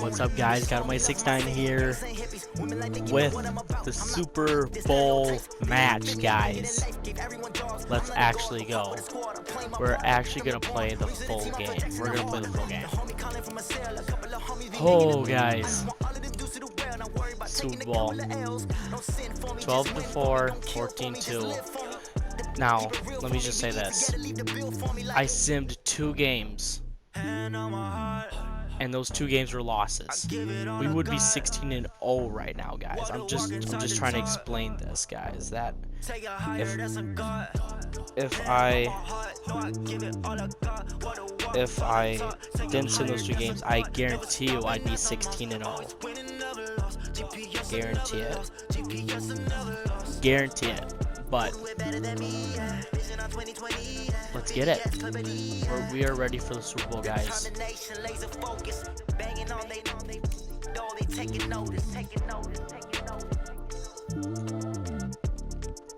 What's up, guys? Got my 6ix9ine here with the Super Bowl match, guys. Let's actually go. We're actually gonna play the full game. We're gonna play the full game. Oh, guys. Super Bowl. 12-4, 14-2. Now, let me just say this. I simmed 2 games, and those 2 games were losses. We would be 16-0 right now, guys. I'm just trying to explain this, guys. That if I didn't sim those 2 games, I guarantee you I'd be 16-0. Guarantee it. Guarantee it. But let's get it. We are ready for the Super Bowl, guys.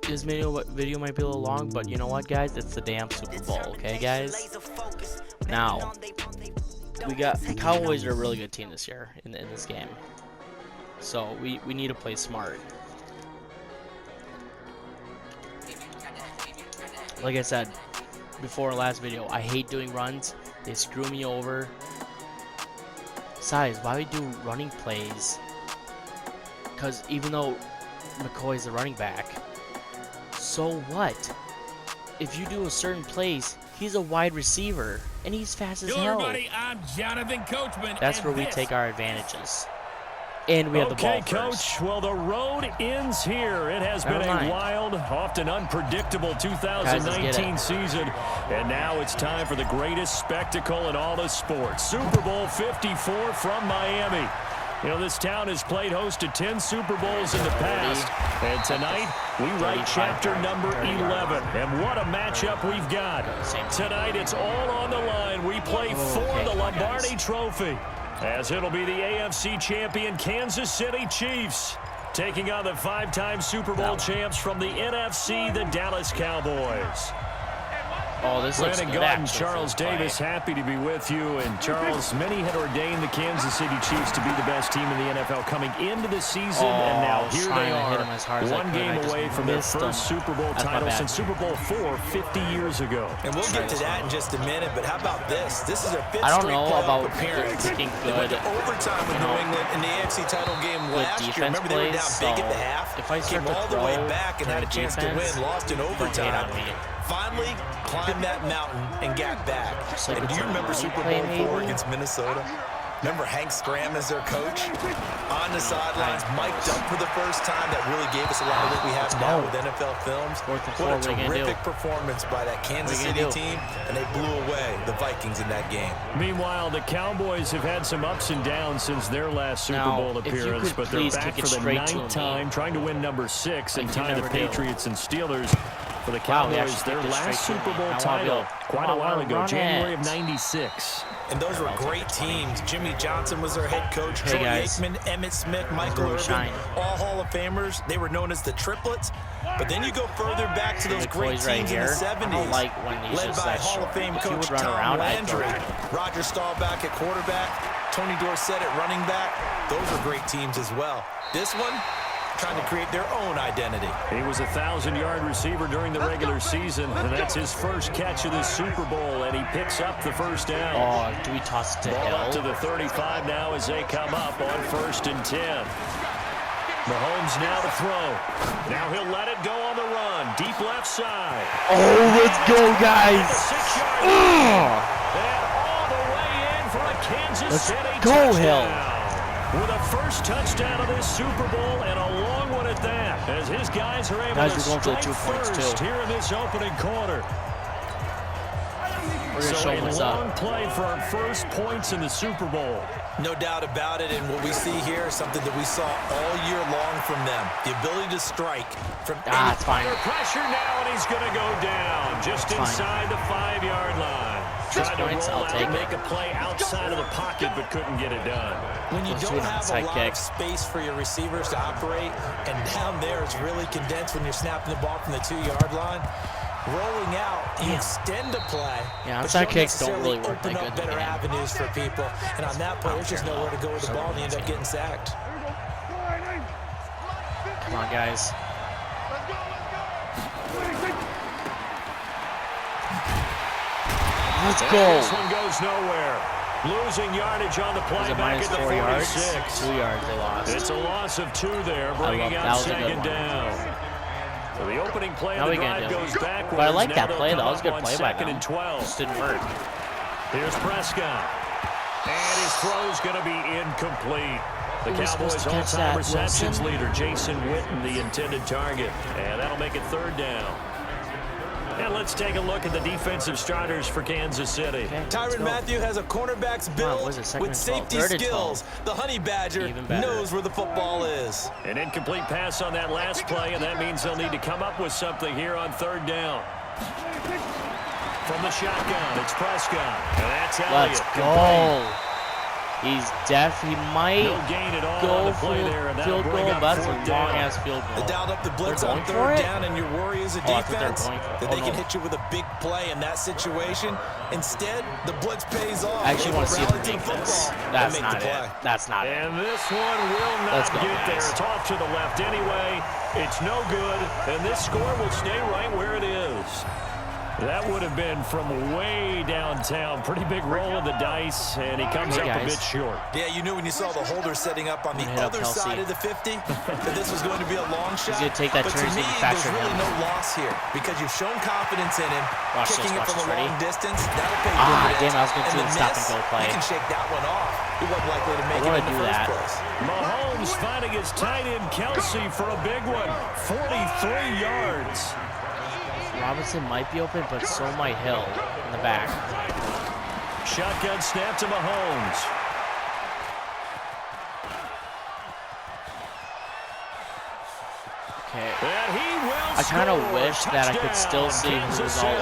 This video might be a little long, but you know what, guys? It's the damn Super Bowl, okay, guys? Now, the Cowboys are a really good team this year in this game. So we need to play smart. Like I said before last video, I hate doing runs. They screw me over. Besides, why we do running plays? Because even though McCoy's the running back, so what? If you do a certain place, he's a wide receiver and he's fast as hell. I'm Jonathan Coachman. That's where we take our advantages. And we have the ball first. Coach. Well, the road ends here. It has been a wild, often unpredictable 2019 season. And now it's time for the greatest spectacle in all of sports. Super Bowl 54 from Miami. You know, this town has played host to 10 Super Bowls in the past. And tonight, we write chapter number 11. And what a matchup we've got. Tonight, it's all on the line. We play for the Lombardi Trophy, as it'll be the AFC champion Kansas City Chiefs taking on the 5-time Super Bowl champs from the NFC, the Dallas Cowboys. Oh, this looks good. Brandon Gaudin, Charles Davis, happy to be with you. And Charles, many had ordained the Kansas City Chiefs to be the best team in the NFL coming into the season, and now here they are, one game away from their first Super Bowl title since Super Bowl 4 50 years ago. And we'll get to that in just a minute, but how about this? This is a 5th I don't straight know playoff about appearance. looking They went good. to overtime with New England in the AFC title game last year. Remember, they were down big at the half, if I start came to all the way back and had a chance to defense, win, lost in overtime. Finally climbed that mountain and got back. And do you remember Super Bowl 4 against Minnesota? Remember Hank Scram as their coach? On the sidelines, mic'd up for the first time. That really gave us a lot of what we have now with NFL films. What a terrific performance by that Kansas City team, and they blew away the Vikings in that game. Meanwhile, the Cowboys have had some ups and downs since their last Super Bowl appearance, but they're back for the 9th time, trying to win number 6 and tie the Patriots and Steelers. For the Cowboys, their last Super Bowl title quite a while ago, January of '96. And those were great teams. Jimmy Johnson was their head coach. Troy Aikman, Emmitt Smith, Michael Irvin, all Hall of Famers. They were known as the triplets. But then you go further back to those great teams in the 70s, led by Hall of Fame coach Tom Landry, Roger Staubach at quarterback, Tony Dorsett at running back. Those were great teams as well. This one, trying to create their own identity. He was a 1,000-yard receiver during the regular season, and that's his first catch of the Super Bowl, and he picks up the first down. Oh, do we toss it to Hill? Up to the 35 now as they come up on 1st and 10. Mahomes now to throw. Now he'll let it go on the run. Deep left side. Oh, let's go, guys. And all the way in for a Kansas City touchdown. Hill. With a first touchdown of this Super Bowl and a long one at that, as his guys are able to strike first here in this opening quarter. We're going to show a long play for our first points in the Super Bowl. No doubt about it, and what we see here is something that we saw all year long from them. The ability to strike from it's fine. Under pressure now, and he's going to go down just inside the 5-yard line. Tried to roll out and make a play outside of the pocket, but couldn't get it done. When you don't have a lot of space for your receivers to operate, and down there is really condensed when you're snapping the ball from the 2-yard line, rolling out, you extend a play. Yeah, onside kicks don't really work that open good up better avenues for people. And on that play, there's just nowhere to go with the ball, and you end up getting sacked. Come on, guys. Let's go. This one goes nowhere. Losing yardage on the play back at the 4 yards? 46. 2 yards they lost. It's a loss of 2 there, bringing out second down. So the opening play of the drive goes backwards. But I like that play, though. That was a good play by them. Second and 12. Just didn't work. Here's Prescott. And his throw's going to be incomplete. The Cowboys' all-time receptions leader, Jason Witten, the intended target. And that'll make it third down. And let's take a look at the defensive starters for Kansas City. Okay, Tyrann Mathieu has a cornerback's build with safety skills. The Honey Badger knows where the football is. An incomplete pass on that last play, and that means they'll need to come up with something here on third down. From the shotgun, it's Prescott. And that's Elliott. Let's go. He's deaf. He might go for the field goal. That's a long-ass field goal. They dialed up the blitz on third down, and your worry is a defense that they can hit you with a big play in that situation. Instead, the blitz pays off. I actually want to see them make this. That's not it. That's not it. And this one will not get there. It's off to the left anyway. It's no good, and this score will stay right where it is. That would have been from way downtown. Pretty big roll of the dice, and he comes up a bit short. Yeah, you knew when you saw the holder setting up on the other side of the 50 that this was going to be a long shot. He's going to take that turn. But to me, there's really no loss here because you've shown confidence in him. Kicking it from a long distance, that'll pay dividends. Damn, I was going to do the stop and go play. You can shake that one off. He wasn't likely to make it in the first place. Mahomes finding his tight end Kelsey for a big one. 43 yards. Robinson might be open, but so might Hill in the back. Shotgun snap to Mahomes. Okay. And he will I kind of wish that I could Touchdown, still see who was all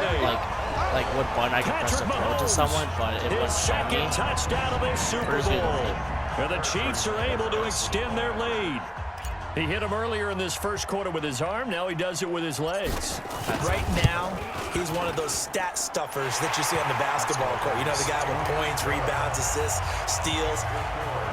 like what button I could press to throw to someone, but it wasn't showing me. Touchdown of the Super Bowl. And the Chiefs are able to extend their lead. He hit him earlier in this first quarter with his arm. Now he does it with his legs. Right now, he's one of those stat stuffers that you see on the basketball court. You know, the guy with points, rebounds, assists, steals.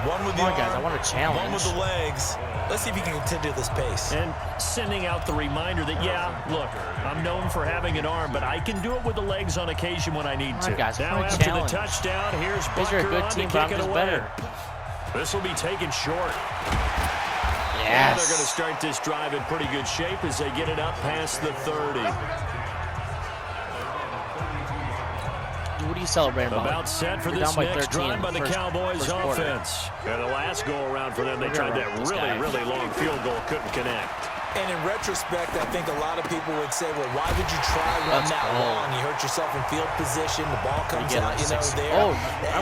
One with the arm, guys, I want a challenge. One with the legs. Let's see if he can continue this pace. And sending out the reminder that, yeah, look, I'm known for having an arm, but I can do it with the legs on occasion when I need to. Guys, now after the touchdown, here's Butker on to kick it away. This will be taken short. Yes. And they're going to start this drive in pretty good shape as they get it up past the 30. What are you celebrating about? About set for this next drive by the Cowboys offense. And the last go-around for them, they tried that really long field goal, couldn't connect. And in retrospect, I think a lot of people would say, well, why would you try one that long? You hurt yourself in field position. The ball comes out, you know, there. Oh,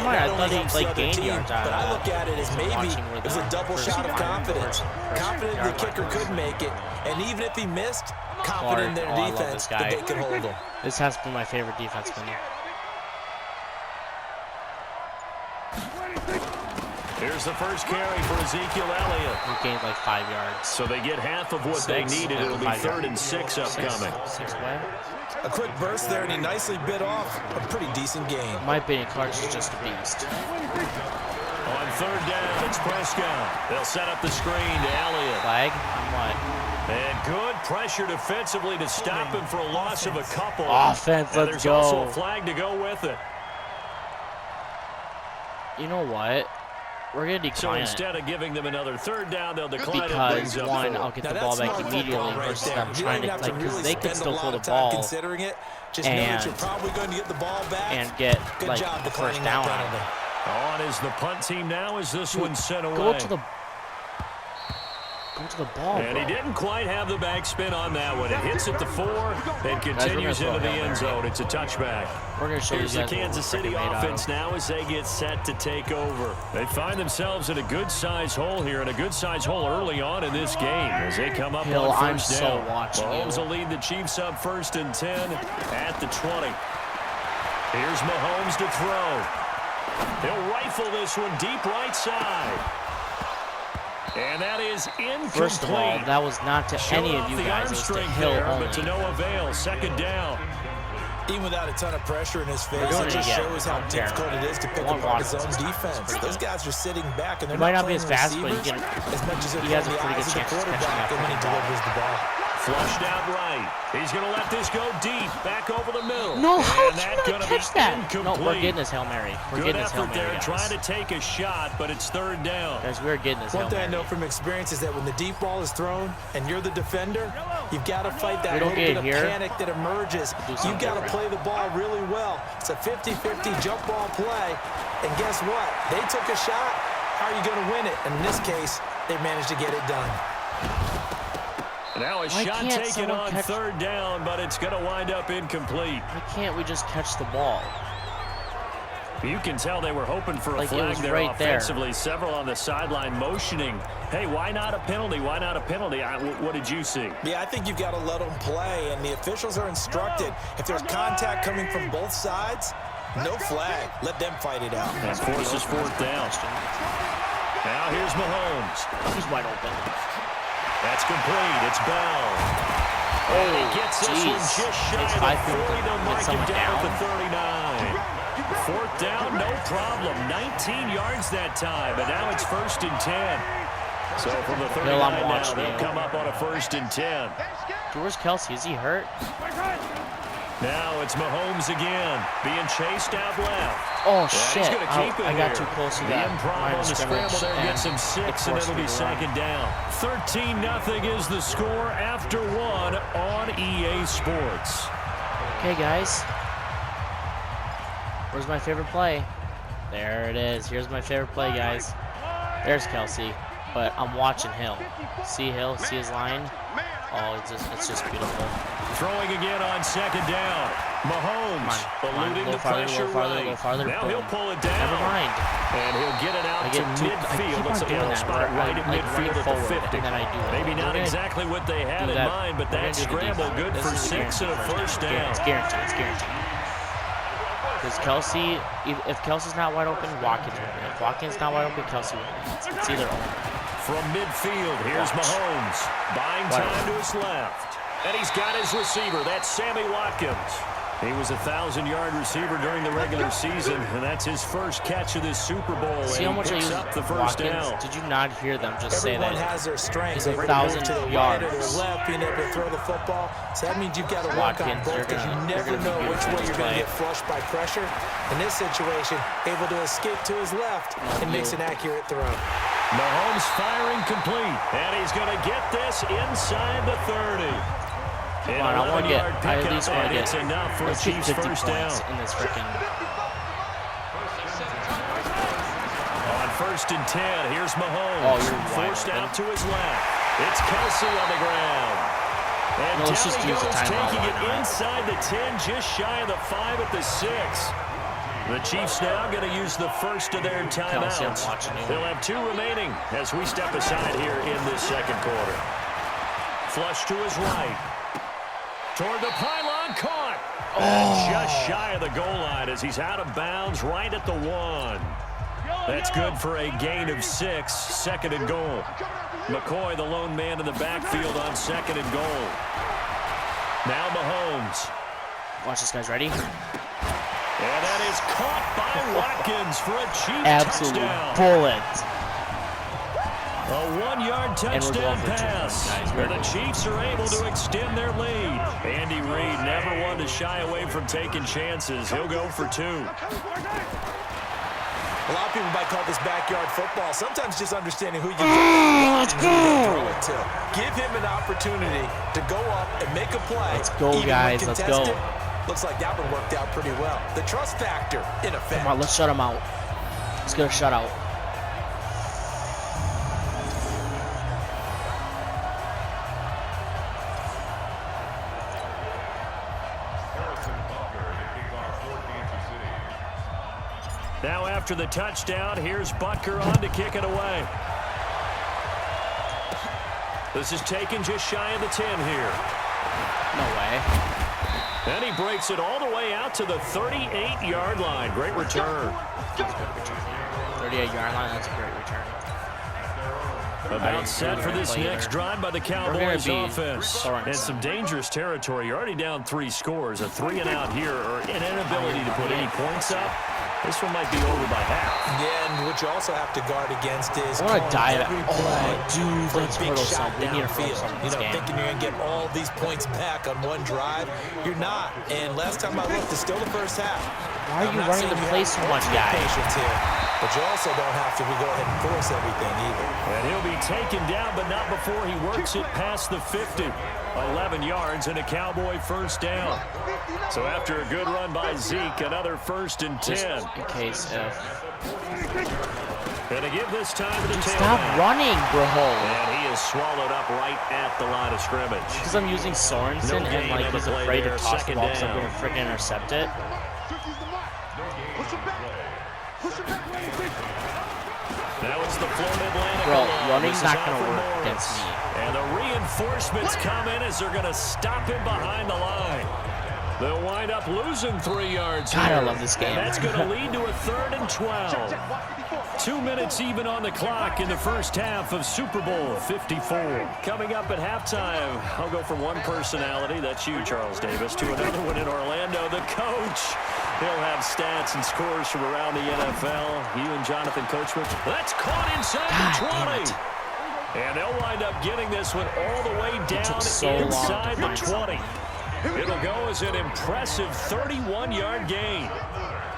I thought he gained yards out of that. But I look at it as maybe it was a double shot of confidence. Confident the kicker could make it. And even if he missed, confident in their defense that they could hold him. This has been my favorite defenseman. Here's the first carry for Ezekiel Elliott. He gained like 5 yards. So they get half of what they needed. It'll be 3rd and 6 upcoming. Six away. A quick burst there, and he nicely bit off a pretty decent gain. In my opinion, Clark's is just a beast. On 3rd down, it's Prescott. They'll set up the screen to Elliott. Flag? On what? And good pressure defensively to stop him for a loss of a couple. Offense, let's there's go. Also a flag to go with it. You know what? We're going to decline So instead of giving them another 3rd down, they'll decline it. Because, one, I'll get the ball back immediately versus them trying to, like, because they can still throw the ball and get, like, the first down. On is the punt team now as this one's sent away. Go to the ball, and he didn't quite have the backspin on that one. It hits at the 4 and continues into the end zone. It's a touchback. We're going to show Here's the Kansas City offense now as they get set to take over. They find themselves in a good-sized hole here, and a good-sized hole early on in this game as they come up on first down. Mahomes will lead the Chiefs up 1st and 10 at the 20. Here's Mahomes to throw. He'll rifle this one deep right side. And that is incomplete. First of all, that was not to any of you guys. It was to Hill only. But to no avail. Second down. Even without a ton of pressure in his face, it just shows how difficult it is to pick apart his own defense. Those guys are sitting back, and they're might not not be as fast, but he has a pretty good chance of catching that when he delivers the ball. Flushed out right. He's going to let this go deep, back over the middle. No, how and did that's you going not to be catch that? incomplete. No, we're getting his Hail Mary. We're getting his Hail Mary, there, guys. trying to take a shot, but it's third down. Guys, we're getting his Hail One thing Mary. I know from experience is that when the deep ball is thrown and you're the defender, you've got to fight that little bit of panic that emerges. You've got to play the ball really well. It's a 50-50 jump ball play, and guess what? They took a shot. How are you going to win it? And in this case, they managed to get it done. Now a shot taken on third down, but it's going to wind up incomplete. Why can't we just catch the ball? You can tell they were hoping for a Like, flag there right offensively. there. Several on the sideline motioning. Hey, why not a penalty? Why not a penalty? What did you see? Yeah, I think you've got to let them play, and the officials are instructed. If there's contact coming from both sides, no flag. Let them fight it out. And forces fourth down. Now here's Mahomes. He's wide open. That's complete. It's Bell. And he gets this one just shy of the 40. They'll mark him down at the 39. Fourth down, no problem. 19 yards that time, and now it's 1st and 10. So from the 39 now, they'll come up on a 1st and 10. Where's Kelsey? Is he hurt? Now it's Mahomes again, being chased out left. Oh, shit. He's gonna keep it I got here. too close to The that. improv on the scramble there gets him 6, and it'll be second down. 13-0 is the score after 1 on EA Sports. Okay, guys. Where's my favorite play? There it is. Here's my favorite play, guys. There's Kelsey, but I'm watching Hill. See Hill? See his line? Oh, it's just beautiful. Throwing again on second down. Mahomes eluding the pressure right. Now he'll pull it down. Never mind. And he'll get it out to midfield. Looks like a spot right at midfield at the 50. And then I do Maybe not exactly what they had in mind, but that scramble good for 6 and a first down. It's guaranteed. It's guaranteed. Because Kelsey, if Kelsey's not wide open, Watkins will win. If Watkins not wide open, Kelsey will win. It's either or. From midfield, here's Mahomes. Buying time to his left. And he's got his receiver. That's Sammy Watkins. He was a 1,000-yard receiver during the regular season, and that's his first catch of this Super Bowl. See how much I use up the first Watkins? down. Did you not hear them just say that? Everyone has their strengths. He's 1,000 yards. Right or the left, being able to throw the football. So that means you've got to work on both, because you never know which way you're going to get flushed by pressure. In this situation, able to escape to his left and makes an accurate throw. Mahomes firing complete, and he's going to get this inside the 30. Come on, I want to get, I at least want to get, enough for a Chiefs 50 first down. in this freaking. On 1st and 10, here's Mahomes. Oh, you're forced out to his left. It's Kelsey on the ground. And let's just use the timeout. taking it inside the 10, just shy of the 5 at the 6. The Chiefs now going to use the first of their timeouts. They'll have 2 remaining as we step aside here in this second quarter. Flush to his right. Toward the pylon, caught. And just shy of the goal line as he's out of bounds right at the 1. That's good for a gain of 6, 2nd and goal. McCoy, the lone man in the backfield on 2nd and goal. Now Mahomes. Watch this, guys. Ready? And that is caught by Watkins for a Chiefs touchdown. Bullet. A 1-yard touchdown pass. Where the Chiefs are able to extend their lead. Andy Reid never one to shy away from taking chances. He'll go for 2. A lot of people might call this backyard football. Sometimes just understanding who you get throw it to. Give him an opportunity to go up and make a play. Let's go, guys. Let's go. Looks like that one worked out pretty well. The trust factor in effect. Come on, let's shut him out. Let's get a shutout. Now after the touchdown, here's Butker on to kick it away. This is taken just shy of the 10 here. No way. And he breaks it all the way out to the 38-yard line. Great return. 38-yard line, that's a great return. About set for this next drive by the Cowboys offense. And some dangerous territory. You're already down 3 scores. A 3-and-out here or an inability to put any points up. This one might be over by half. Yeah, and what you also have to guard against is I want to dive. Dude, for let's a big hurdle shot something. We need to hurdle downfield. something in You this know, game. thinking you're going to get all these points back on one drive. You're not. And last time I looked, it's still the first half. Why are you running the play so much, guys? Patience here. But you also don't have to go ahead and force everything either. And he'll be taken down, but not before he works it past the 50. 11 yards and a Cowboy first down. So after a good run by Zeke, another 1st and 10. Just in case if. Gonna give this time to the tailback. Stop running, bro. And he is swallowed up right at the line of scrimmage. Because I'm using Sorensen and like he's afraid to toss the ball because I'm going to freaking intercept it. Now it's the Florida Atlantic. Bro, running's not going to work against me. And the reinforcements come in as they're going to stop him behind the line. They'll wind up losing 3 yards God, here. I love this game. And that's going to lead to a 3rd and 12. 2 minutes even on the clock in the first half of Super Bowl 54. Coming up at halftime, I'll go from one personality, that's you, Charles Davis, to another one in Orlando, the coach. He'll have stats and scores from around the NFL. You and Jonathan Coachman. That's caught inside the 20. And they'll wind up getting this one all the way down inside the 20. It'll go as an impressive 31-yard gain.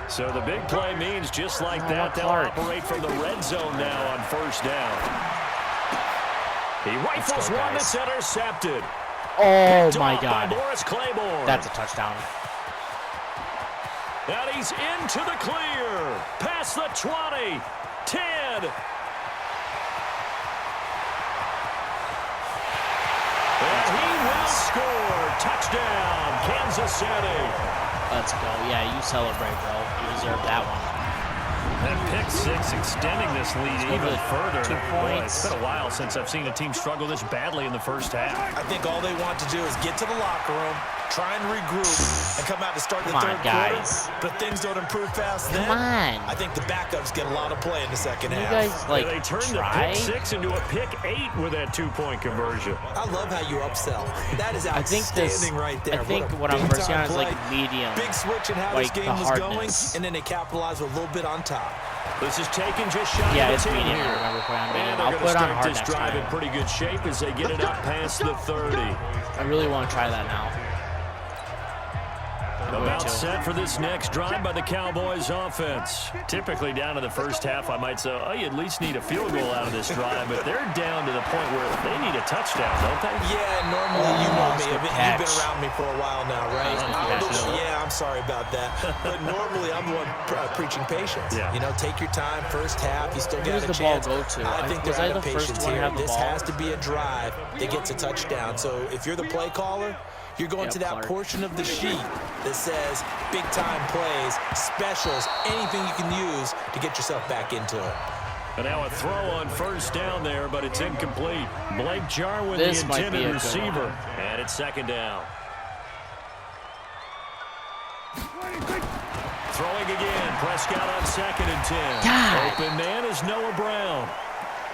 So the big play means just like that, they'll operate from the red zone now on first down. He rifles one that's intercepted. Oh, my God. Morris Claiborne. That's a touchdown. And he's into the clear. Past the 20. 10. And he will score. Touchdown, Kansas City. Let's go. Yeah, you celebrate, bro. You deserve that one. And pick 6 extending this lead even further. 2 Boy, points. it's been a while since I've seen a team struggle this badly in the first half. I think all they want to do is get to the locker room, try and regroup, and come out to start the third quarter. But things don't improve fast then. Come on. I think the backups get a lot of play in the second half. You guys, like, They turned the pick 6 into a pick 8 with that 2-point conversion. I love how you upsell. That is I think outstanding right there. I think what I'm working on is like medium. Big switch in how like this game the was going, hardness. and then they capitalize with a little bit on top. This is taken just shy Yeah, of it's the 10 medium. here. I remember putting on medium. And I'll they're put it going on to hard start this next drive in time. pretty good shape as they get it up past the 30. I really want to try that now. About set for this next drive by the Cowboys offense. Typically down to the first half, I might say, oh, you at least need a field goal out of this drive, but they're down to the point where they need a touchdown, don't they? Yeah, normally you know me. good You've catch. been around me for a while now, right? Catch. Yeah, I'm sorry about that. But normally I'm the one preaching patience. Yeah. You know, take your time, first half, you still Who got does a the ball chance. go to? I think Was they're I out the of first patience one to here. have the This ball? has to be a drive that gets a touchdown. So if you're the play caller, you're going to that Clark. portion of the sheet that says big time plays, specials, anything you can use to get yourself back into it. And now a throw on first down there, but it's incomplete. Blake Jarwin, This the might be intended a good receiver. one. And it's second down. Throwing again. Prescott on 2nd and 10. God. Open man is Noah Brown.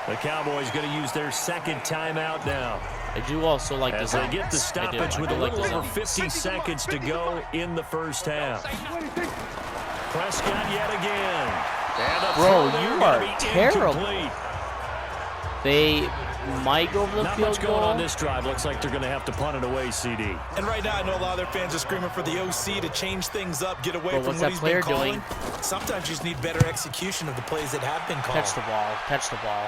The Cowboys going to use their second timeout now. I do also like As the they get the stoppage with a little over 50 seconds to go in the first half. Prescott yet again. And the Bro, throw there you gonna are be terrible. incomplete. They might go over the Not field much going goal. on this drive. Looks like they're going to have to punt it away, CD. And right now, I know a lot of their fans are screaming for the OC to change things up, get away But from what's what that he's player been calling. doing? Sometimes you just need better execution of the plays that have been called. Catch the ball. Catch the ball.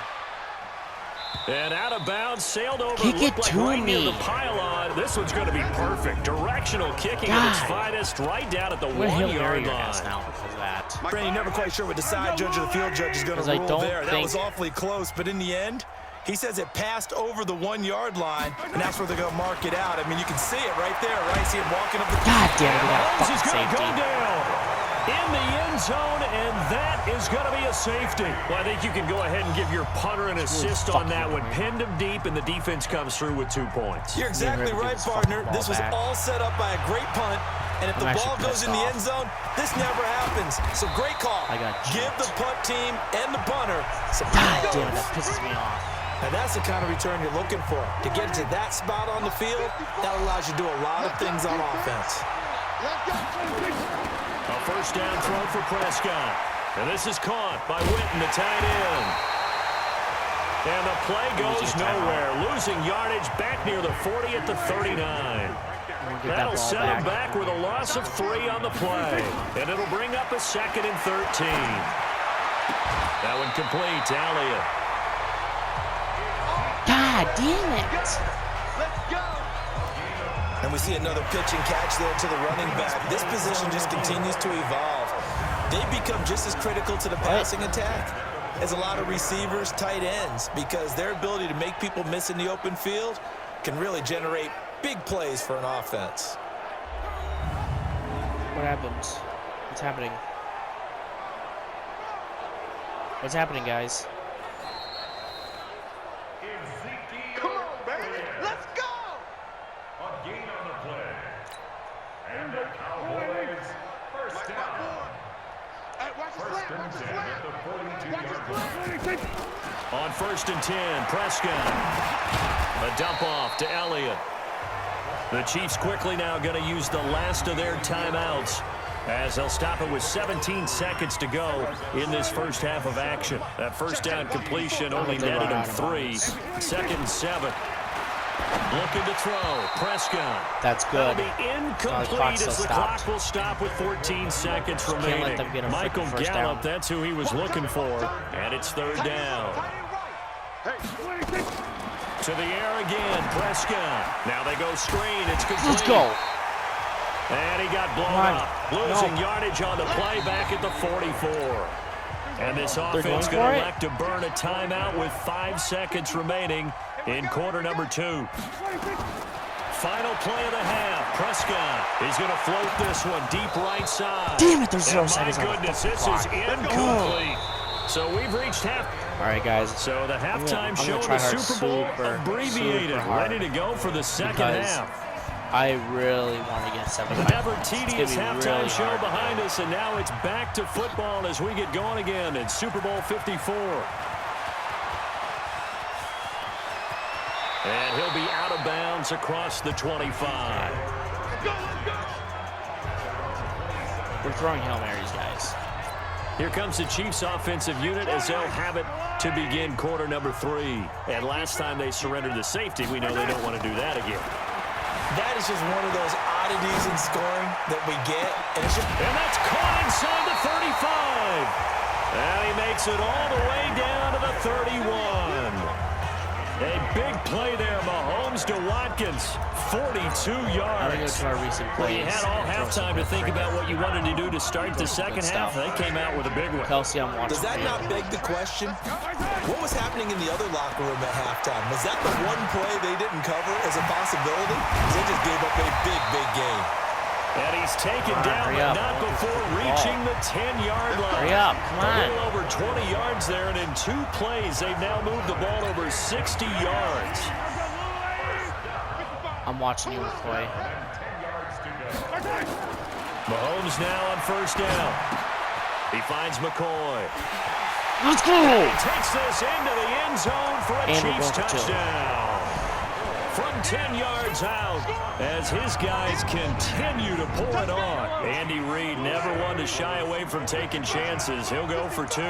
And out of bounds, sailed over. Kick it looked like to right near me. the pylon. This one's going to be perfect. Directional kicking at its God. finest, right down at the I'm gonna Hail 1 Mary yard your ass line. now because of that. Brandon, you're never quite sure what the side judge or the field judge is going to 'Cause I rule don't there. That think- was awfully close, but in the end, he says it passed over the 1 yard line, and that's where they're going to mark it out. I mean, you can see it right there, right? See him walking up the God damn it, we got a Holmes is fucking going to go safety. down in the end zone, and that is going to be a safety. Well, I think you can go ahead and give your punter an assist on that one. Pinned him deep, and the defense comes through with 2 points. You're exactly Give right, this partner. fucking This was ball back. all set up by a great punt, and if I'm the actually ball goes pissed in the off. end zone, this never happens. So great call. I got Give jumped. the punt team and the punter some God kudos. damn it, that pisses me off. And that's the kind of return you're looking for. To get to that spot on the field, that allows you to do a lot of things on offense. A first down throw for Prescott. And this is caught by Witten, the tight end. And the play goes nowhere. Losing yardage back near the 40 at the 39. That'll set him back with a loss of 3 on the play. And it'll bring up a 2nd and 13. That one complete to Elliott. God damn it. Let's go. And we see another pitch and catch there to the running back. This position just continues to evolve. They become just as critical to the passing attack as a lot of receivers, tight ends, because their ability to make people miss in the open field can really generate big plays for an offense. What happened? What's happening? What's happening, guys? Come on, baby. Let's go. A gain on the play. And the Cowboys first down. Hey, watch the First slap. and Watch the 10 slap. at the Watch the 42-yard line. slap. On 1st and 10, Prescott. A dump off to Elliott. The Chiefs quickly now going to use the last of their timeouts, as they'll stop it with 17 seconds to go in this first half of action. That first down completion only netted him 3. 2nd and 7. Looking to throw. Prescott. That's good. That'll be incomplete as the clock will stop with 14 seconds remaining. Let them get a Michael first Gallup, down. that's who he was looking for. And it's 3rd down. To the air again, Prescott. Now they go screen. It's complete. Let's go. And he got blown up. Losing yardage on the play back at the 44. And this offense going to elect to burn a timeout with 5 seconds remaining in quarter number 2. Final play of the half. Prescott is going to float this one deep right side. Damn it, there's 0 And seconds on the my goodness, this clock. is incomplete. So we've reached half. All right, guys. So the halftime show of try the hard, Super Bowl abbreviated, super hard, ready to go for the second because half. I really want to get 75 Never points. tedious halftime really show hard. behind us, and now it's back to football as we get going again in Super Bowl 54. And he'll be out of bounds across the 25. We're throwing Hail Marys, guys. Here comes the Chiefs offensive unit as they'll have it to begin quarter number 3. And last time they surrendered the safety, we know they don't want to do that again. That is just one of those oddities in scoring that we get. And that's caught inside the 35. And he makes it all the way down to the 31. A big play there, Mahomes to Watkins, 42 yards. I'm going to go to our recent plays. Well, you had all halftime to think about what you wanted to do to start the second half. They came out with a big one. Kelsey, I'm watching. Does that not beg the question? What was happening in the other locker room at halftime? Was that the one play they didn't cover as a possibility? Because they just gave up a big, big game. And he's taken down, but not before reaching the 10-yard line. Hurry up, come on. A little over 20 yards there, and in 2 plays, they've now moved the ball over 60 yards. I'm watching you, McCoy. Mahomes now on first down. He finds McCoy. Let's go! He takes this into the end zone for a And Chiefs touchdown. From 10 yards out, as his guys continue to pour it on. Andy Reid never one to shy away from taking chances. He'll go for 2.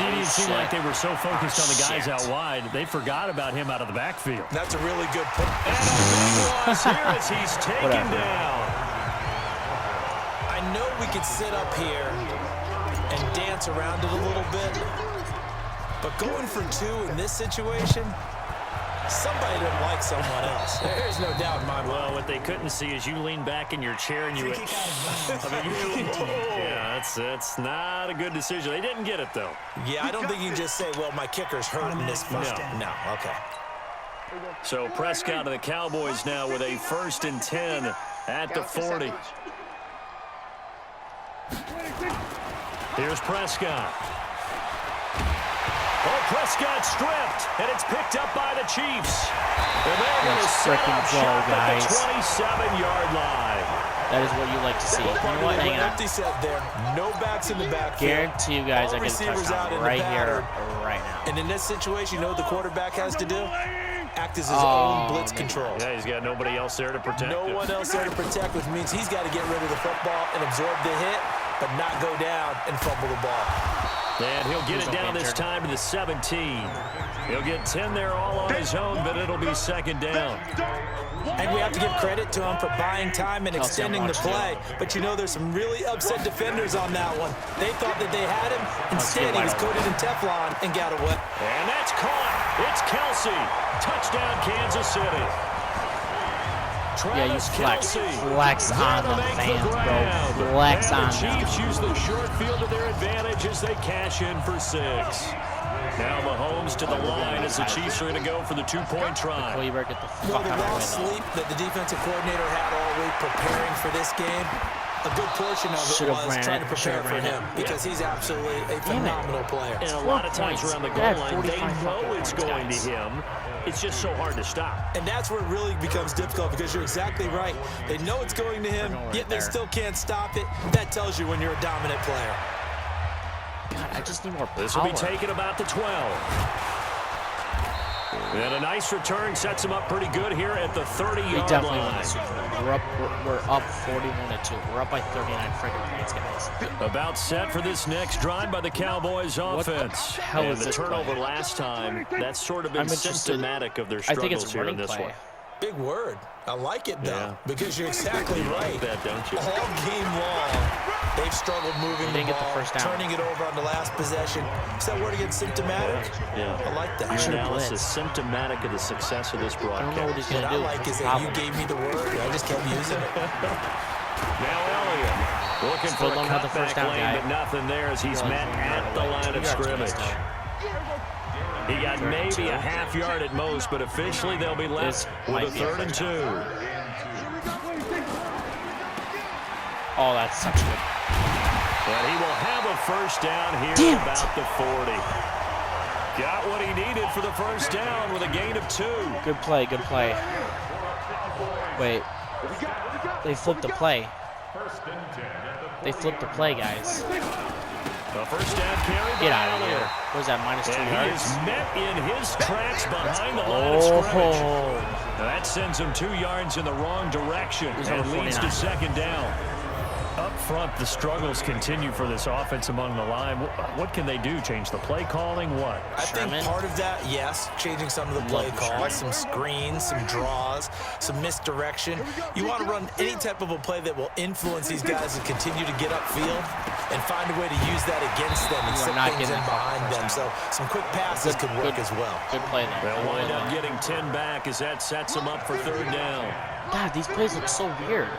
It seemed like they were so focused on the guys out wide, they forgot about him out of the backfield. That's a really good point. And a big loss here as he's taken down. I know we could sit up here and dance around it a little bit, but going for 2 in this situation, somebody didn't like someone else. There's no doubt in my mind. Well, what they couldn't see is you lean back in your chair and you went, yeah, that's not a good decision. They didn't get it, though. Yeah, I don't think you can just say, well, my kicker's hurt in this first. No, okay. So Prescott of the Cowboys now with a 1st and 10 at the 40. Here's Prescott. Oh, Prescott stripped, and it's picked up by the Chiefs. And they're going to set up shop at the 27-yard line. That is what you like to see. You know what? Hang on. Empty set there. No backs in the backfield. Guarantee you guys I get a touchdown right here, right now. And in this situation, you know what the quarterback has to do? Act as his own blitz control. Yeah, he's got nobody else there to protect him. No one else there to protect, which means he's got to get rid of the football and absorb the hit, but not go down and fumble the ball. And he'll get it down this time to the 17. He'll get 10 there all on his own, but it'll be second down. And we have to give credit to him for buying time and extending the play. But you know, there's some really upset defenders on that one. They thought that they had him. Instead, he was coated in Teflon and got away. And that's caught. It's Kelsey. Touchdown, Kansas City. Yeah, you flex on the fans, bro. Flex on them. The Chiefs use the short field to their advantage as they cash in for 6. Now Mahomes to the line as the Chiefs are going to go for the 2-point try. Well, you better get the Well, fuck the out of raw the way, sleep that the defensive coordinator had all week preparing for this game, a good portion of it was trying to prepare for him because he's absolutely a phenomenal player. And a lot of times around the goal line, they know it's going to him. It's just so hard to stop. And that's where it really becomes difficult because you're exactly right. They know it's going to him, yet they still can't stop it. That tells you when you're a dominant player. God, I just need more power. This will be taken about the 12. And a nice return sets him up pretty good here at the 30-yard line. We're up 41-2. We're up by 39 freaking points, guys. About set for this next drive by the Cowboys offense. And the turnover last time, that's sort of been symptomatic of their struggles here in this one. Big word. I like it, though, because you're exactly right. You like that, don't you? All game long, they've struggled moving the ball, turning it over on the last possession. Is that word again, symptomatic? Yeah. I like that. Your analysis symptomatic of the success of this broadcast. I don't know what he's going to do. What I like is that you gave me the word, I just kept using it. Now Elliott looking for a cutback lane, but nothing there as he's met at the line of scrimmage. He got maybe a half yard at most, but officially they'll be left with a 3rd and 2. Oh, that's such good. And he will have a first down here at about the 40. Got what he needed for the first down with a gain of 2. Good play, good play. Wait. They flipped the play. They flipped the play, guys. A first down carry. Get out of here. What is that, -2 yards? He is met in his tracks behind the line of scrimmage. That sends him 2 yards in the wrong direction and leads to second down. Up front, the struggles continue for this offense among the line. What can they do? Change the play calling? What? I think part of that, yes, changing some of the play calls, some screens, some draws, some misdirection. You want to run any type of a play that will influence these guys and continue to get upfield and find a way to use that against them and set things in behind them. So some quick passes could work as well. Good play there. They'll wind up getting 10 back as that sets them up for 3rd down. God, these plays look so weird.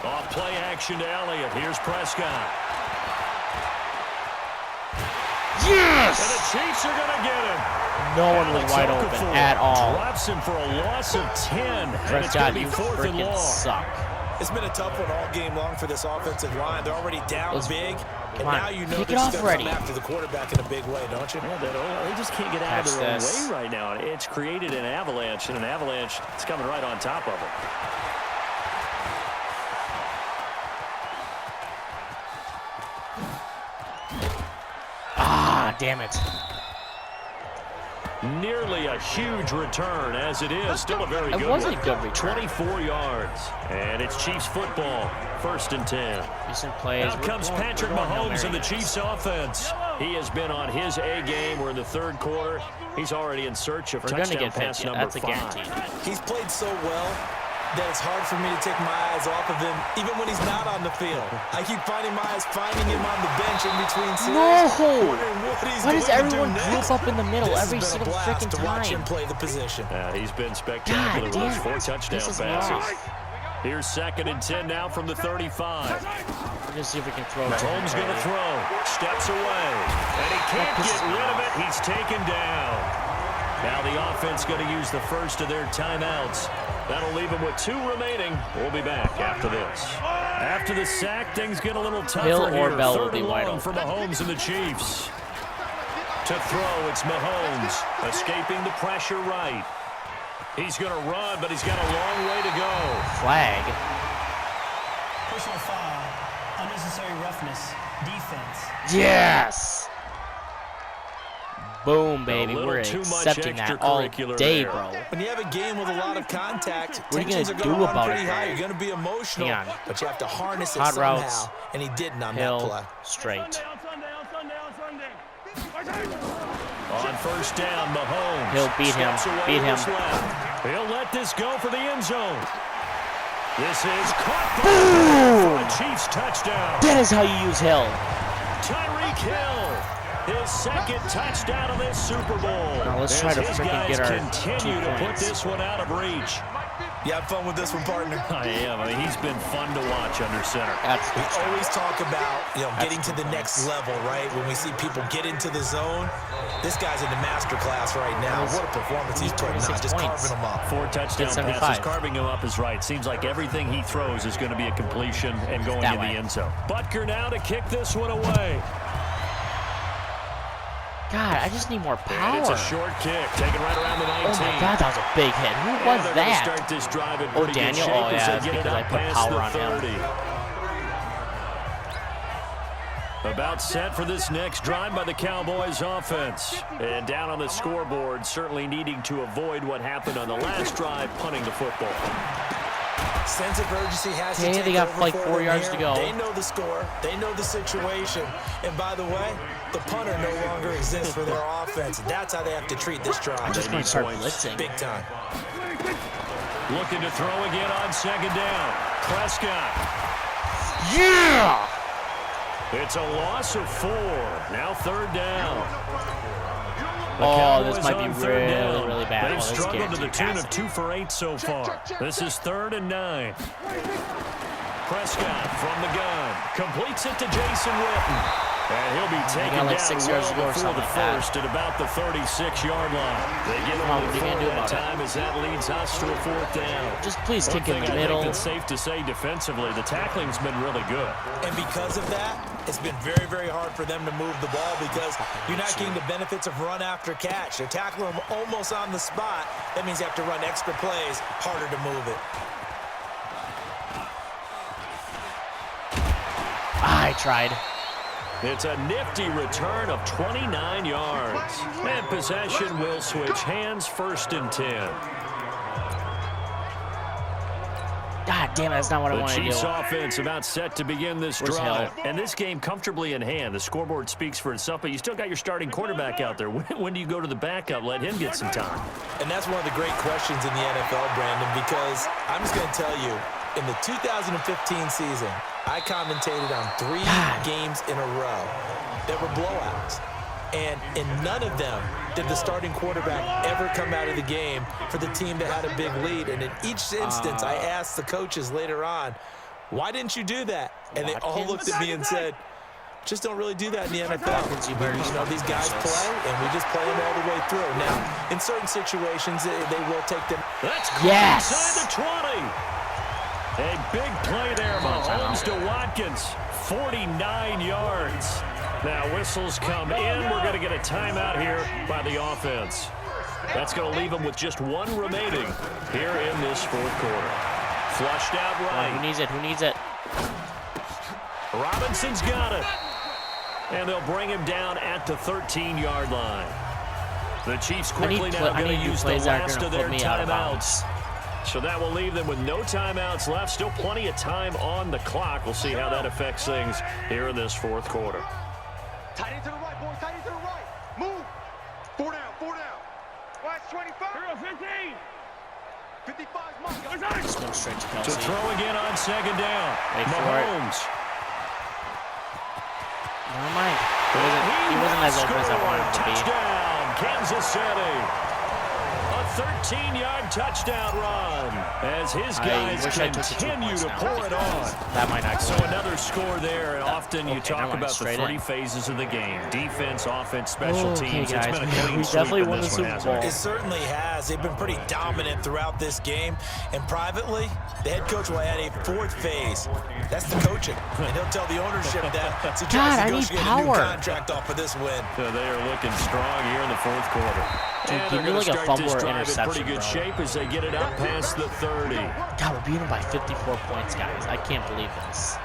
Off play action to Elliott. Here's Prescott. Yes! And the Chiefs are going to get him. No one was wide open at all. Drops him for a loss of 10. Prescott, you freaking suck. It's been a tough one all game long for this offensive line. They're already down big, and now you know they're going to come after the quarterback in a big way, don't you? Yeah, they just can't get out of their own way right now. It's created an avalanche, and an avalanche is coming right on top of it. Ah, damn it. Nearly a huge return, as it is. Still a very good one. It was a good return. 24 yards. And it's Chiefs football. 1st and 10. Decent plays. Out comes Patrick Mahomes in the Chiefs offense. He has been on his A game. We're in the 3rd quarter. He's already in search of touchdown pass number 5. He's played so well that it's hard for me to take my eyes off of him, even when he's not on the field. I keep finding my eyes finding him on the bench in between series. No! Why does everyone group up in the middle every single freaking time? Watch him play the position. He's been spectacular with his 4 touchdown passes. Here's 2nd and 10 now from the 35. We're going to see if we can throw. Mahomes going to throw. Steps away. And he can't get rid of it. He's taken down. Now the offense going to use the first of their timeouts. That'll leave them with 2 remaining. We'll be back after this. After the sack, things get a little tougher Hill here. or Bell will 3rd be and wide long open for Mahomes and the Chiefs. To throw, it's Mahomes. Escaping the pressure right. He's going to run, but he's got a long way to go. Flag. Personal foul, unnecessary roughness, defense. Yes! Boom, baby. We're accepting that all day, bro. When you have a game with a lot of contact, what are you tensions are going to do run about pretty it, high. bro? You're going to be emotional, but you have to harness it Hot somehow. routes. And he didn't on that Hill, play. straight. On first down, Mahomes. He'll beat him. Beat him. He'll let this go for the end zone. This is caught for a Chiefs touchdown. That is how you use Hill. Tyreek Hill, his second touchdown of this Super Bowl. Now let's try to freaking get our 2 continue to put points. this one out of reach. You have fun with this one, partner? I am. I mean, he's been fun to watch under center. We always talk about, getting to the next level, right? When we see people get into the zone, this guy's in the master class right now. What a performance he's putting on, just carving them up. 4 touchdown passes, carving him up is right. Seems like everything he throws is going to be a completion and going in the end zone. Butker now to kick this one away. God, I just need more power. And it's a short kick, taken right around the 19. Oh my God, that was a big hit. Who was that? Start this drive in Oh, Daniel. Oh yeah, that's because I put power on him. About set for this next drive by the Cowboys offense. And down on the scoreboard, certainly needing to avoid what happened on the last drive, punting the football. Sense of urgency has to take they got over like for 4 them yards here. to go. They know the score. They know the situation. And by the way, the punter no longer exists for their offense. That's how they have to treat this drive. I'm just going to start blitzing. Big time. Looking to throw again on second down. Prescott. Yeah! It's a loss of 4. Now third down. Oh, this might be really, really bad. They've struggled to the tune of 2 for 8 so far. This is 3rd and 9. Prescott from the gun. Completes it to Jason Witten. And he'll be taken like down 6 yards to go or before something the like that. first at about the 36-yard line. They get Come on, only what are you 4 gonna do that about it? time as that leads us to a 4th down. Just please One kick in thing the I middle. think it's safe to say defensively, the tackling's been really good. And because of that, it's been very, very hard for them to move the ball because you're not getting the benefits of run after catch. They're tackling them almost on the spot. That means you have to run extra plays, harder to move it. I tried. It's a nifty return of 29 yards. And possession will switch hands, 1st and 10. God damn it, that's not what I wanted to do. The Chiefs offense about set to begin this Where's drive. Hill? And this game comfortably in hand. The scoreboard speaks for itself, but you still got your starting quarterback out there. When do you go to the backup? Let him get some time. And that's one of the great questions in the NFL, Brandon, because I'm just going to tell you, in the 2015 season, I commentated on 3 games in a row that were blowouts. And in none of them did the starting quarterback ever come out of the game for the team that had a big lead. And in each instance, I asked the coaches later on, why didn't you do that? And they all looked at me and said, just don't really do that in the NFL. You know, these guys play, and we just play them all the way through. Now, in certain situations, they will take them. That's Yes! inside the 20. A big play there, Mahomes to Watkins, 49 yards. Now whistles come in. We're going to get a timeout here by the offense. That's going to leave them with just 1 remaining here in this 4th quarter. Flushed out right. Who needs it? Who needs it? Robinson's got it. And they'll bring him down at the 13-yard line. The Chiefs quickly now going to use the last of their timeouts. So that will leave them with no timeouts left. Still plenty of time on the clock. We'll see how that affects things here in this 4th quarter. Tight end to the right, boys. Tight end to the right. Move. 4 down. 4 down. Watch 25. 15. 55's mine. Just went straight to To Kelsey. throw again on second down. Wait for it. Mahomes. Never mind. He wasn't as open as I wanted him to be. Touchdown, Kansas City. A 13-yard touchdown run as his guys continue to pour it on. That might not go. So another score there, and often you talk about the 3 in. phases of the game. Defense, offense, special teams. Guys, it's been a clean we sweep definitely in won the this one, Super hasn't Bowl. it? It certainly has. They've been pretty dominant throughout this game. And privately, the head coach will add a 4th phase. That's the coaching. And he'll tell the ownership that to try to negotiate a new contract off of this win. So they are looking strong here in the 4th quarter. Dude, And give me like a fumble or interception, pretty good bro. shape as they get it out past the 30. God, we're beating them by 54 points, guys. I can't believe this.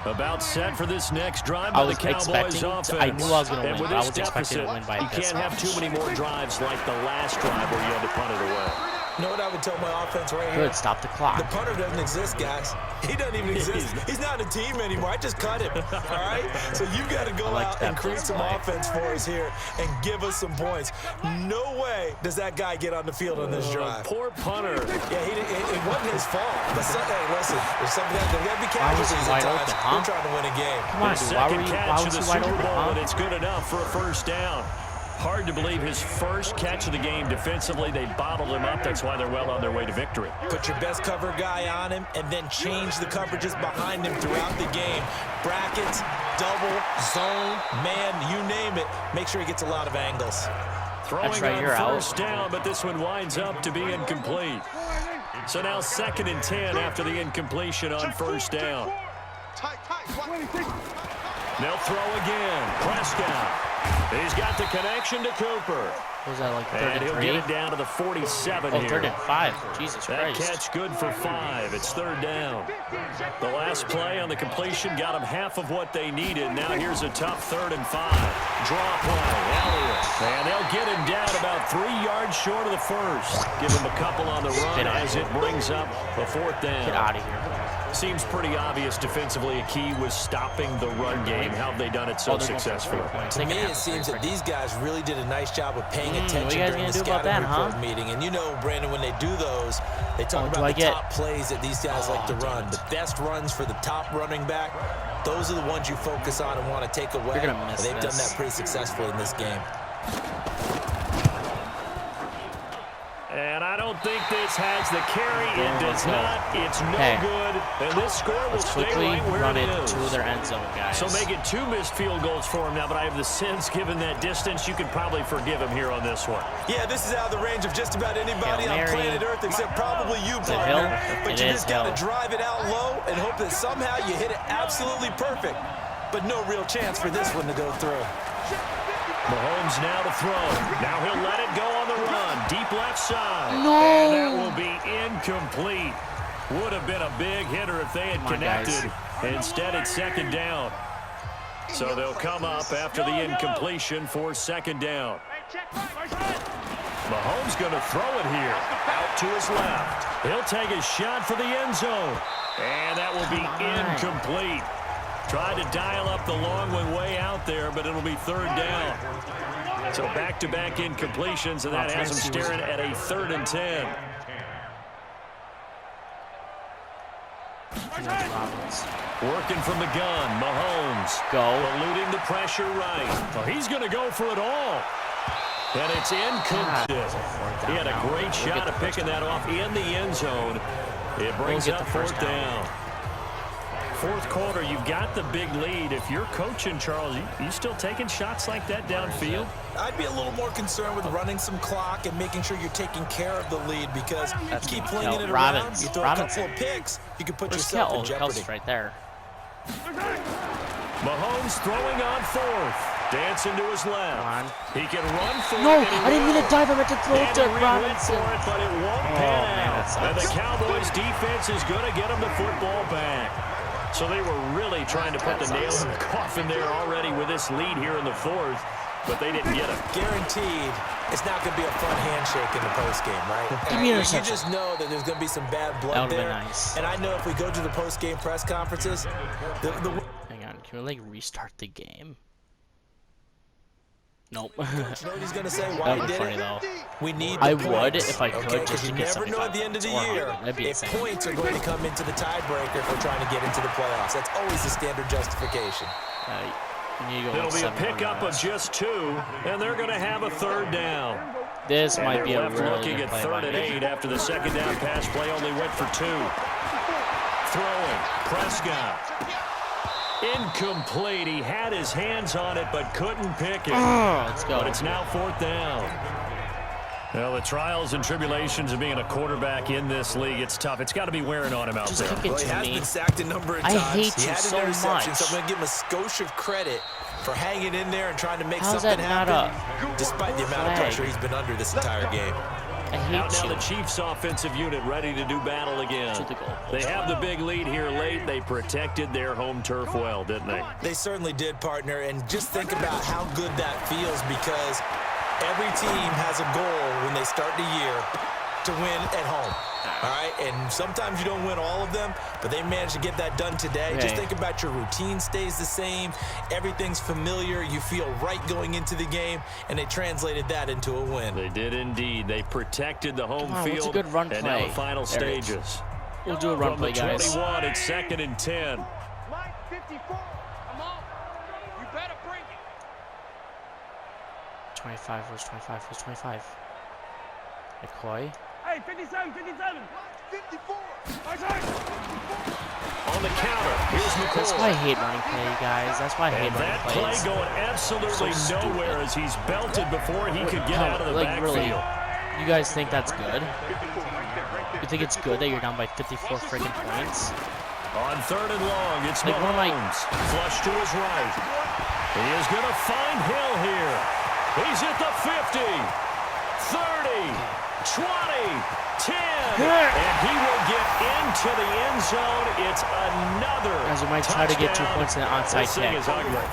About set for this next drive I by the was Cowboys expecting, offense. I knew I was going to And win, with but I this was expecting to win by you this can't have much. too many more drives like the last drive where you had to punt it away. You know what I would tell my offense right here? Good, stop the clock. The punter doesn't exist, guys. He doesn't even exist. He's not a team anymore. I just cut him, all right? So you got to go out and create some offense for us here and give us some points. No way does that guy get on the field on this drive. Poor punter. Yeah, it wasn't his fault. But hey, listen, there's something that there got to be casualties at times. We're trying to win a game. Come on, dude. Why was he wide open, huh? And it's good enough for a first down. Hard to believe his first catch of the game defensively. They bottled him up. That's why they're well on their way to victory. Put your best cover guy on him and then change the coverages behind him throughout the game. Brackets, double, zone, man, you name it. Make sure he gets a lot of angles. Throwing right, on first down, but this one winds up to be incomplete. So now 2nd and 10 after the incompletion on first down. They'll throw again. Prescott. He's got the connection to Cooper. Was that like 33? And he'll get it down to the 47 here. 3rd and 5. Jesus That Christ. catch good for 5. It's 3rd down. The last play on the completion got them half of what they needed. Now here's a tough 3rd and 5. Draw play. Elliott. And they'll get him down about 3 yards short of the first. Give him a couple on the run as it brings up a 4th down. Get out of here. Seems pretty obvious defensively. A key was stopping the run game. How have they done it so successfully? To me, it seems that these guys really did a nice job of paying attention during the scouting report meeting. And you know, Brandon, when they do those, they talk about the top plays that these guys like to run. The best runs for the top running back, those are the ones you focus on and want to take away. You're gonna miss They've done that pretty successfully in this game. And I don't think this has the carry. It does not. It's no good. And this score will stay right where it is. To their end zone, guys. So make it 2 missed field goals for him now, but I have the sense, given that distance, you could probably forgive him here on this one. Yeah, this is out of the range of just about anybody on planet Earth except probably you, partner. But you just got to drive it out low and hope that somehow you hit it absolutely perfect. But no real chance for this one to go through. Mahomes now to throw. Now he'll let it go on the run. Deep left side. No. And that will be incomplete. Would have been a big hitter if they had connected. Instead, it's 2nd down. So they'll come up after the incompletion for 2nd down. Mahomes going to throw it here. Out to his left. He'll take a shot for the end zone. And that will be incomplete. Tried to dial up the long one way out there, but it'll be 3rd down. So back-to-back incompletions, and that has them staring at a 3rd and 10. Working from the gun, Mahomes. Eluding the pressure right. Well, he's going to go for it all. And it's incomplete. He had a great shot at picking that off in the end zone. It brings up 4th down. 4th quarter, you've got the big lead. If you're coaching, Charles, you still taking shots like that downfield? I'd be a little more concerned with running some clock and making sure you're taking care of the lead, because you keep flinging it around, you throw a couple of picks, you can put yourself in jeopardy. Right there. Mahomes throwing on 4th. Dancing to his left. He can run for it. No, I didn't mean to dive. I meant to throw it to Robinson. But it won't pan out. And the Cowboys defense is going to get him the football back. So they were really trying to put the nail in the coffin there already with this lead here in the 4th, but they didn't get it. Guaranteed, it's not going to be a fun handshake in the postgame, right? Give me an interception. You just know that there's going to be some bad blood there. Nice. And I know if we go to the postgame press conferences, Hang on, can we like restart the game? Nope. You know what he's going to say? Why he did funny, it? though. We need I the would points. if I could, just you to get never know at the end of the year if points are going to come into the tiebreaker if we're trying to get into the playoffs. That's always the standard justification. There'll be a pickup of just 2, and they're going to have a 3rd down. This might be a really looking at 3rd and 8 after the 2nd down pass play only went for 2. Throwing, Prescott. Incomplete. He had his hands on it but couldn't pick it. Let's go. But it's now 4th down. Well, the trials and tribulations of being a quarterback in this league, it's tough. It's got to be wearing on him out there. Kick it he to has me. been sacked a number of times. I hate he you had an so interception, much. so I'm going to give him a skosh of credit for hanging in there and trying to make How's something that happen, despite the amount of pressure he's been under this entire game. I hate Out now you. the Chiefs offensive unit ready to do battle again. To the goal. They have the big lead here late. They protected their home turf well, didn't they? They certainly did, partner, and just think about how good that feels, because every team has a goal when they start the year to win at home. All right, and sometimes you don't win all of them, but they managed to get that done today. Okay. Just think about your routine stays the same. Everything's familiar. You feel right going into the game, and they translated that into a win. They did indeed. They protected the home Wow, field. what's a good run and now play? the final There it is. stages. We'll do a run From play, the guys. 21, it's 2nd and 10. Mike, 54. Come on. You better bring it. 25 versus 25 versus 25. McCoy. Hey, 57, 57. 54. On the counter, here's That's why I McCoy. hate running play, guys. That's why I hate And running that play plays. going absolutely So stupid. nowhere as he's belted before he could get How- out of the like, backfield. really, you guys think that's good? You think it's good that you're down by 54 freaking points? On 3rd and long, it's Like, what am I- Mahomes. Flush to his right. He is going to find Hill here. He's at the 50, 30, 20, 10. And he will get into the end zone. It's another Guys, we might try to get 2 touchdown. points in an onside This thing kick. is ugly.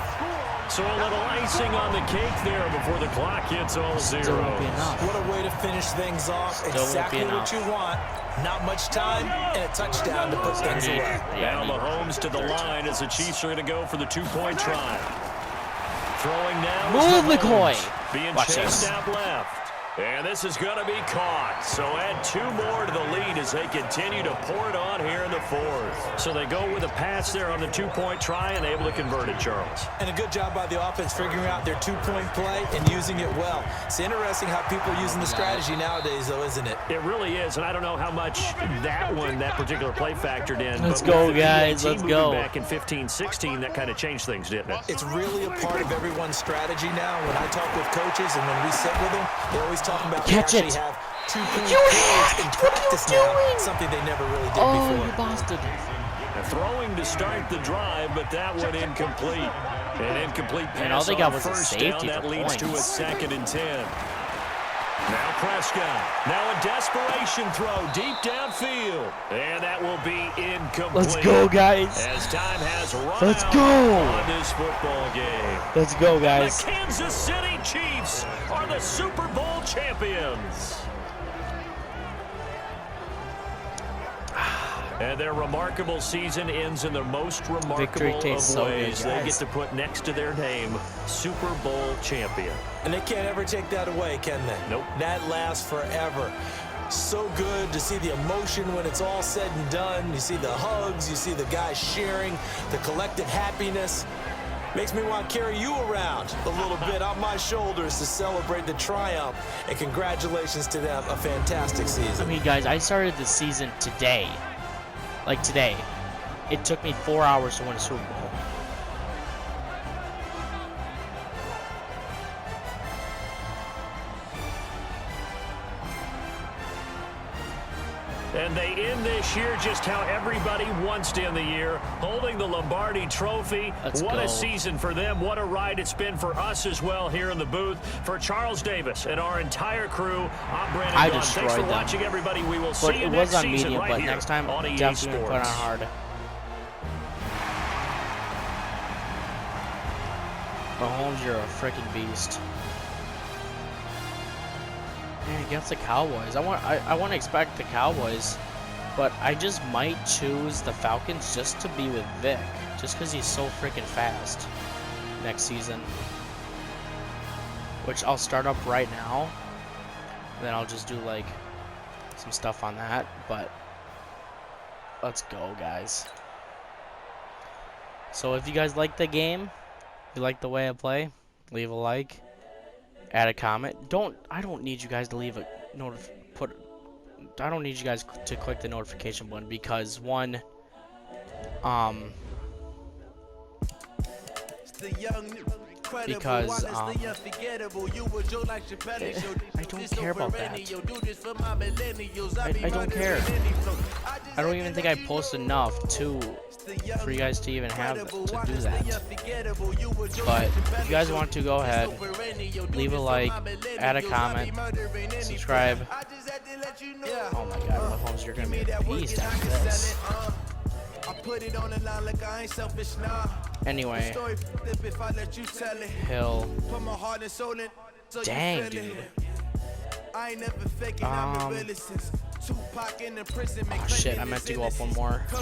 So a little icing on the cake there before the clock hits all Still zeros. won't be enough. What a way to finish things off. Still won't be Exactly what enough. you want. Not much time and a touchdown to put things away. Now Mahomes to the line as the Chiefs are going to go for the 2-point try. Throwing now. Move, is McCoy. Mahomes, being Watch chased this. out left. And this is going to be caught. So add 2 more to the lead as they continue to pour it on here in the 4th. So they go with a pass there on the 2-point try and able to convert it, Charles. And a good job by the offense figuring out their 2-point play and using it well. It's interesting how people are using the strategy nowadays, though, isn't it? It really is, and I don't know how much that particular play factored in. Let's but go, with the guys, team let's moving go. Back in 15-16, that kind of changed things, didn't it? It's really a part of everyone's strategy now. When I talk with coaches and when we sit with them, they always talk about Catch they it. actually have 2-point You plays hit in it! What are you practice now, doing? something they never really did Oh, before. you bastard. Throwing to start the drive, but that went incomplete. An incomplete pass And all they got on was a first safety down. That for leads to a points. 2nd and 10. Now Prescott. Now a desperation throw deep downfield. And that will be incomplete. Let's go, guys. As time has run Let's out go. on this football game. Let's go, The guys. Kansas City Chiefs are the Super Bowl champions. And their remarkable season ends in the most remarkable Victory of tastes so good, ways. They get guys. to put next to their name, Super Bowl champion. And they can't ever take that away, can they? Nope. That lasts forever. So good to see the emotion when it's all said and done. You see the hugs, you see the guys sharing, the collective happiness. Makes me want to carry you around a little bit on my shoulders to celebrate the triumph. And congratulations to them, a fantastic I season. mean, guys, I started the season today. Like today. It took me 4 hours to win a Super Bowl. And they end this year just how everybody wants to end the year, holding the Lombardi Trophy. Let's what go. a season for them. What a ride it's been for us as well here in the booth. For Charles Davis and our entire crew, I'm Brandon I Gaughan. Thanks for destroyed them. watching, everybody. We will But see you it next was on season medium, right but here next time, on EA definitely put on Sports. hard. Mahomes, you're a freaking beast. Man, against the Cowboys, I want to expect the Cowboys, but I just might choose the Falcons just to be with Vic, just because he's so freaking fast next season. Which I'll start up right now, then I'll just do like some stuff on that. But let's go, guys. So if you guys like the game, you like the way I play, leave a like, add a comment. I don't need you guys to leave a I don't need you guys to click the notification button because one, because I don't care about that. I don't care. I don't even think I post enough for you guys to even have to do that. But if you guys want to, go ahead, leave a like, add a comment, subscribe. Oh my God, Mahomes, you're gonna be a beast after this. Anyway, Hill. Dang, dude. Oh shit, I meant to go up one more. I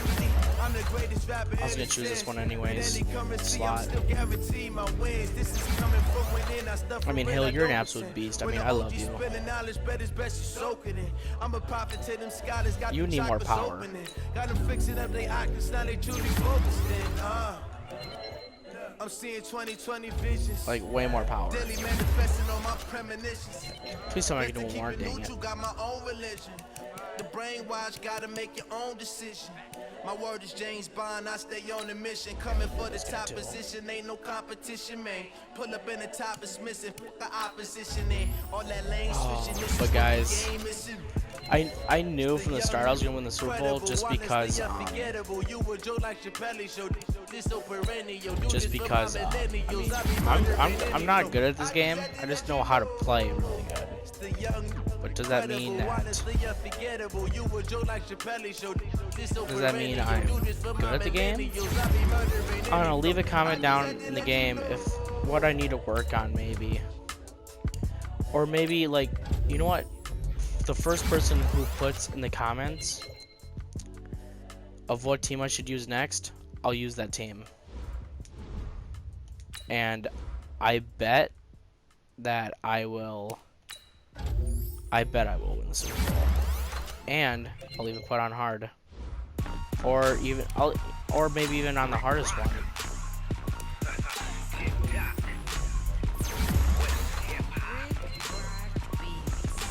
was gonna choose this one anyways. Slot. I mean, Hill, you're an absolute beast. I mean, I love you. You need more power. I'm seeing 20/20 visions. Like way more power. Please tell me I can do one more, dang it. The brainwash, gotta make your own decision. My word is James Bond, I stay on the mission. Coming for the top position, ain't no competition, man. Pull up in the top, it's missing. Put the opposition in. All that lane switching. But guys, I knew from the start I was gonna win the Super Bowl just because I mean, I'm not good at this game. I just know how to play really good. But does that mean that? Does that mean I'm good at the game? I don't know. Leave a comment down in the game if what I need to work on, maybe. Or maybe, like, you know what? The first person who puts in the comments of what team I should use next, I'll use that team. And I bet that I will win the Super Bowl. And I'll even put on hard. Or maybe even on the hardest one.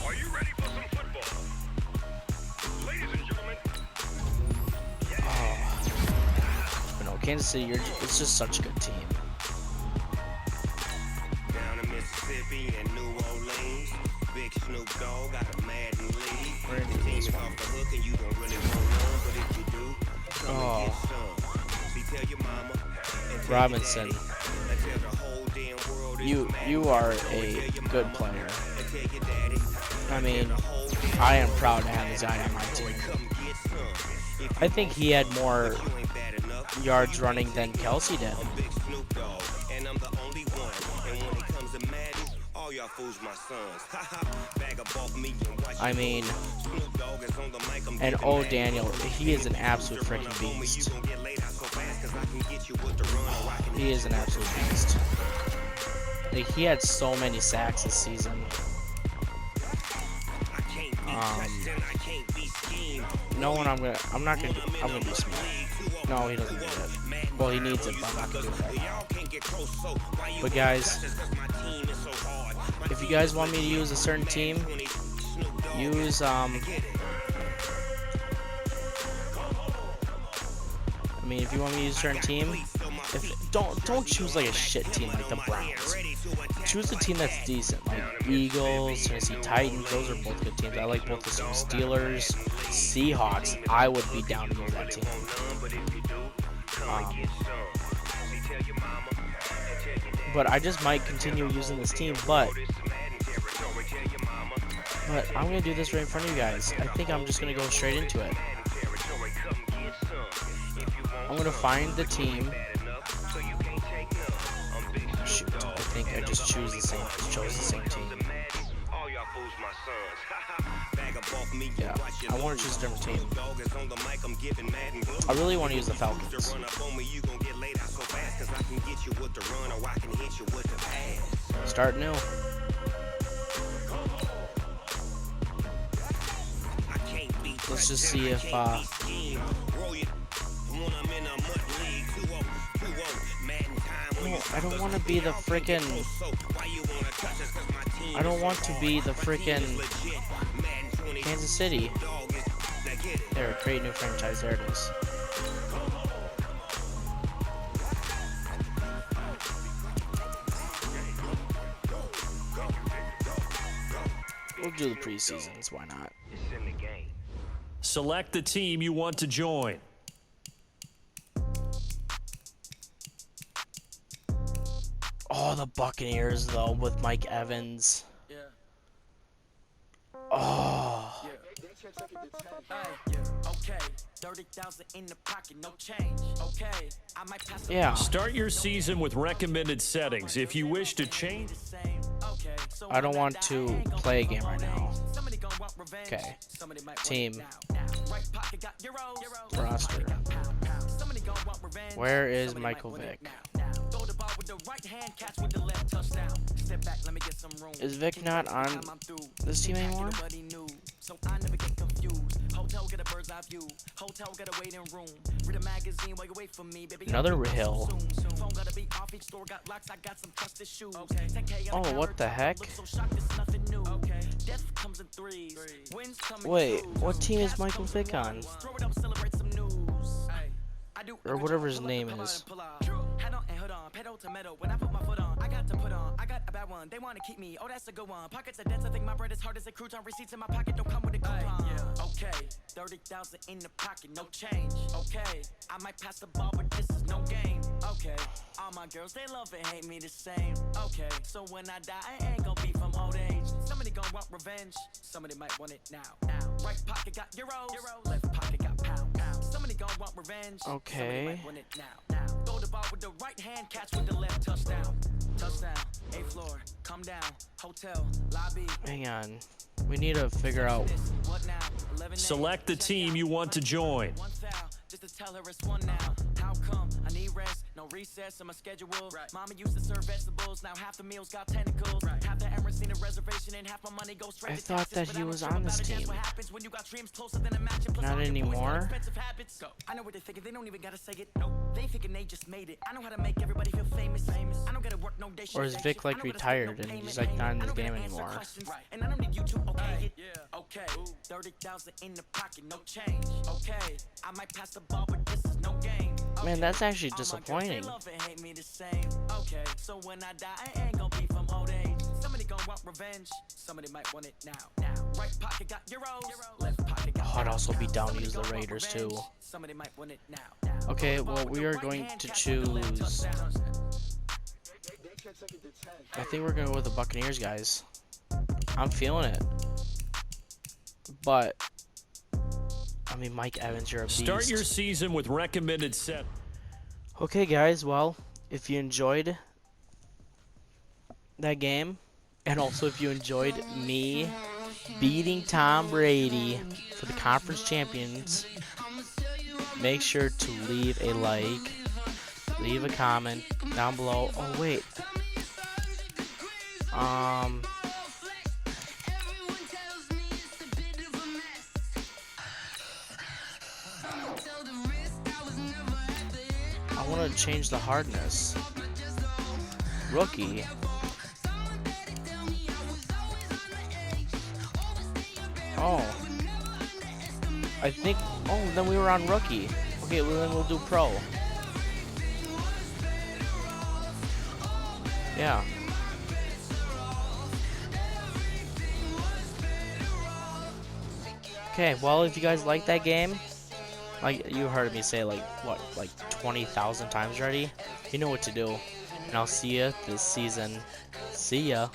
Are you ready for some football? Ladies and gentlemen. Oh. But no, Kansas City, it's just such a good team. Down in Mississippi and New Orleans, Big Snoop Dogg got a Madden lead. We're in The team this is one. off the hook and you don't really want none, but if you do, come and get some. See, tell your mama and tell Robinson, your daddy, and tell the whole damn world it's you are a good player. I mean, I am proud to have this guy on my team. I think he had more yards running than Kelsey did. And I'm the only one. And when it comes to Madden, all y'all fools my sons. Bag of both me and watch. I mean, Snoop Dogg is on the mic. I'm and giving oh, Madden. Daniel, he is an absolute freaking beast. He is an absolute beast. Like, he had so many sacks this season. I'm gonna do Smith. No, he doesn't need it. Well, he needs it, but I'm not gonna do it right now. But guys, if you guys want me to use a certain team, use I mean, if you want me to use a certain team, don't choose like a shit team like the Browns. Choose a team that's decent, like Eagles, Tennessee Titans. Those are both good teams. I like both the Steelers, Seahawks. I would be down to use that team. But I just might continue using this team. But I'm gonna do this right in front of you guys. I think I'm just gonna go straight into it. I'm gonna find the team. Shoot, I think I just chose the same team. Yeah, I want to choose a different team. I really want to use the Falcons. Start new. Let's just see if no, I don't want to be the freaking. I don't want to be the freaking Kansas City. There, create new franchise. There it is. We'll do the preseasons. Why not? Select the team you want to join. Oh, the Buccaneers, though, with Mike Evans. Oh. Yeah. Start your season with recommended settings. If you wish to change... I don't want to play a game right now. Okay. Team. Roster. Where is Michael Vick? Is Vic not on this team anymore? Another Hill. Oh, what the heck? Wait, what team is Michael Vick on? Or whatever his name is. I got a bad one. They want to keep me. Oh, that's a good one. Pockets are dense. I think my bread is hard as a crouton. Receipts in my pocket don't come with a coupon. Okay, 30,000 in the pocket, no change. Okay, I might pass the ball, but this is no game. Okay, all my girls, they love and hate me the same. Okay, so when I die, I ain't gonna be from old age. Somebody gonna want revenge. Somebody might want it now. Right pocket got euros. Left pocket got pounds. Somebody gonna want revenge. Okay. Somebody might want it now. Throw the ball with the right hand, catch with the left. Touchdown. Touchdown. A floor. Come down. Hotel. Lobby. Hang on. We need to figure out. Select the team you want to join. Just to tell her it's one now. How come I need rest? No recess in my schedule. Mama used to serve vegetables. Now half the meals got tentacles. Half the Emirates seen a reservation and half my money goes straight. I thought that he was on this team. Not anymore. I know what they're thinking. They don't even gotta say it. No, they thinking they just made it. I know how to make everybody feel famous. I don't gotta work no day. Or is Vic like retired and he's like not in this game anymore? And I don't need you to okay it. Okay, 30,000 in the pocket, no change. Okay, I might pass the ball, but this is no game. Man, that's actually disappointing. Okay, so when I die, I ain't gonna be from old age. Somebody gonna want revenge. Somebody might want it now. Right pocket got euros. Left pocket got I'd also be down to use the Raiders too. Somebody might want it now. Okay, well we are going to choose. I think we're gonna go with the Buccaneers, guys. I'm feeling it. But I mean, Mike Evans, you're a beast. Start your season with recommended set. Okay, guys. Well, if you enjoyed that game, and also if you enjoyed me beating Tom Brady for the conference champions, make sure to leave a like, leave a comment down below. Oh wait. I want to change the hardness. Rookie. Oh. I think. Oh, then we were on rookie. Okay, well then we'll do pro. Yeah. Okay, well, if you guys like that game, like you heard me say like 20,000 times already, you know what to do. And I'll see you this season. See ya.